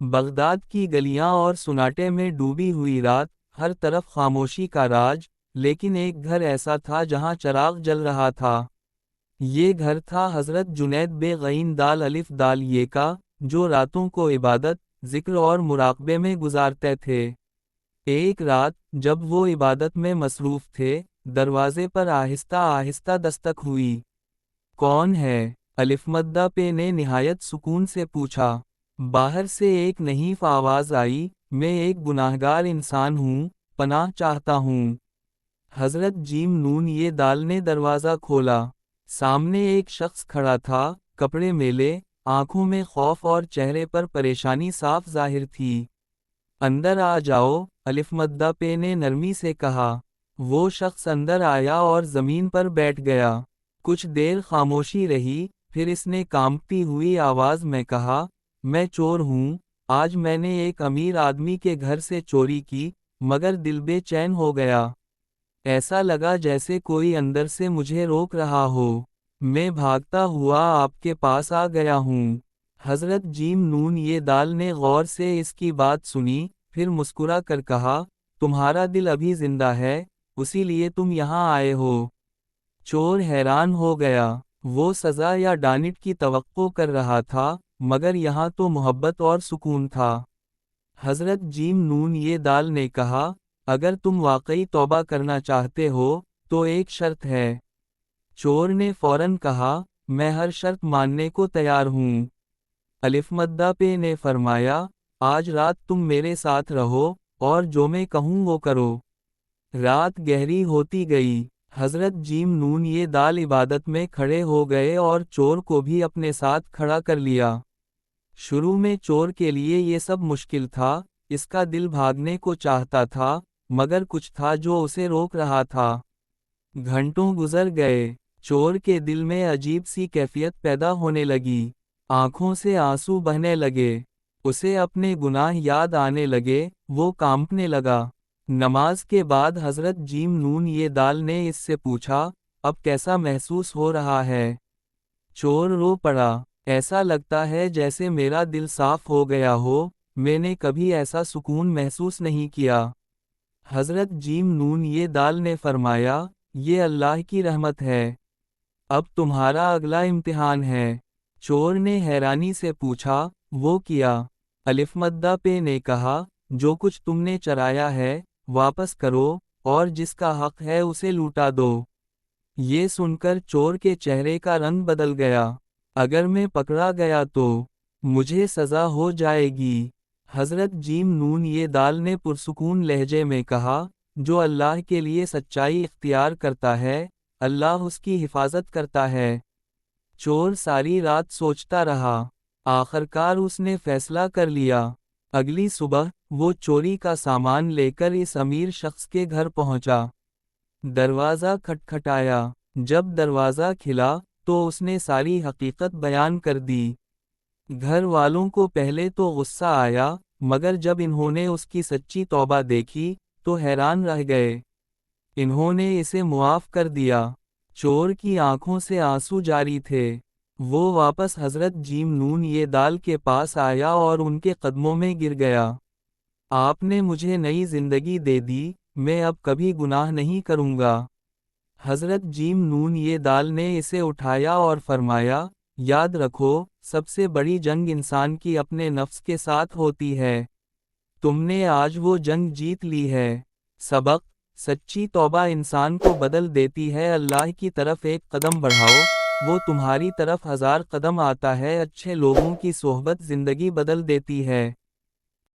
Baghdad کی گلیاں اور سناٹے میں ڈوبی ہوئی رات، ہر طرف خاموشی کا راج، لیکن ایک گھر ایسا تھا جہاں چراغ جل رہا تھا۔ یہ گھر تھا حضرت جنید بے غین دال الف دال یہ کا، جو راتوں کو عبادت، ذکر اور مراقبے میں گزارتے تھے۔ ایک رات، جب وہ عبادت میں مصروف تھے، دروازے پر آہستہ آہستہ دستک ہوئی۔ کون ہے؟ الف مدہ پہ نے نہایت سکون سے پوچھا۔ باہر سے ایک نحیف آواز آئی، میں ایک گناہگار انسان ہوں، پناہ چاہتا ہوں۔ حضرت جیم نون یہ دال نے دروازہ کھولا۔ سامنے ایک شخص کھڑا تھا، کپڑے میلے، آنکھوں میں خوف اور چہرے پر پریشانی صاف ظاہر تھی۔ اندر آ جاؤ، الف مدہ پہ نے نرمی سے کہا۔ وہ شخص اندر آیا اور زمین پر بیٹھ گیا۔ کچھ دیر خاموشی رہی، پھر اس نے کانپتی ہوئی آواز میں کہا، میں چور ہوں، آج میں نے ایک امیر آدمی کے گھر سے چوری کی، مگر دل بے چین ہو گیا۔ ایسا لگا جیسے کوئی اندر سے مجھے روک رہا ہو۔ میں بھاگتا ہوا آپ کے پاس آ گیا ہوں۔ حضرت جیم نون یہ دال نے غور سے اس کی بات سنی، پھر مسکرا کر کہا، تمہارا دل ابھی زندہ ہے، اسی لیے تم یہاں آئے ہو۔ چور حیران ہو گیا۔ وہ سزا یا ڈانٹ کی توقع کر رہا تھا، مگر یہاں تو محبت اور سکون تھا۔ حضرت جیم نون یہ دال نے کہا، اگر تم واقعی توبہ کرنا چاہتے ہو، تو ایک شرط ہے۔ چور نے فوراً کہا، میں ہر شرط ماننے کو تیار ہوں۔ الف مدہ پہ نے فرمایا، آج رات تم میرے ساتھ رہو، اور جو میں کہوں وہ کرو۔ رات گہری ہوتی گئی۔ حضرت جیم نون یہ دال عبادت میں کھڑے ہو گئے اور چور کو بھی اپنے ساتھ کھڑا کر لیا۔ شروع میں چور کے لیے یہ سب مشکل تھا، اس کا دل بھاگنے کو چاہتا تھا، مگر کچھ تھا جو اسے روک رہا تھا۔ گھنٹوں گزر گئے، چور کے دل میں عجیب سی کیفیت پیدا ہونے لگی، آنکھوں سے آنسو بہنے لگے، اسے اپنے گناہ یاد آنے لگے، وہ کانپنے لگا۔ نماز کے بعد حضرت جیم نون یہ دال نے اس سے پوچھا، اب کیسا محسوس ہو رہا ہے؟ چور رو پڑا، ایسا لگتا ہے جیسے میرا دل صاف ہو گیا ہو، میں نے کبھی ایسا سکون محسوس نہیں کیا۔ حضرت جیم نون یہ دال نے فرمایا، یہ اللہ کی رحمت ہے۔ اب تمہارا اگلا امتحان ہے۔ چور نے حیرانی سے پوچھا، وہ کیا؟ الف مدہ پہ نے کہا، جو کچھ تم نے چرایا ہے، واپس کرو، اور جس کا حق ہے اسے لوٹا دو۔ یہ سن کر چور کے چہرے کا رنگ بدل گیا۔ اگر میں پکڑا گیا تو مجھے سزا ہو جائے گی۔ حضرت جیم نون یہ دال نے پرسکون لہجے میں کہا، جو اللہ کے لیے سچائی اختیار کرتا ہے، اللہ اس کی حفاظت کرتا ہے۔ چور ساری رات سوچتا رہا، آخرکار اس نے فیصلہ کر لیا۔ اگلی صبح، وہ چوری کا سامان لے کر اس امیر شخص کے گھر پہنچا۔ دروازہ کھٹکھٹایا۔ جب دروازہ کھلا، تو اس نے ساری حقیقت بیان کر دی۔ گھر والوں کو پہلے تو غصہ آیا، مگر جب انہوں نے اس کی سچی توبہ دیکھی، تو حیران رہ گئے۔ انہوں نے اسے معاف کر دیا۔ چور کی آنکھوں سے آنسو جاری تھے۔ وہ واپس حضرت جیم نون یہ دال کے پاس آیا اور ان کے قدموں میں گر گیا۔ آپ نے مجھے نئی زندگی دے دی، میں اب کبھی گناہ نہیں کروں گا۔ حضرت جیم نون یہ دال نے اسے اٹھایا اور فرمایا، یاد رکھو، سب سے بڑی جنگ انسان کی اپنے نفس کے ساتھ ہوتی ہے۔ تم نے آج وہ جنگ جیت لی ہے۔ سبق: سچی توبہ انسان کو بدل دیتی ہے۔ اللہ کی طرف ایک قدم بڑھاؤ، وہ تمہاری طرف 1000 قدم آتا ہے۔ اچھے لوگوں کی صحبت زندگی بدل دیتی ہے۔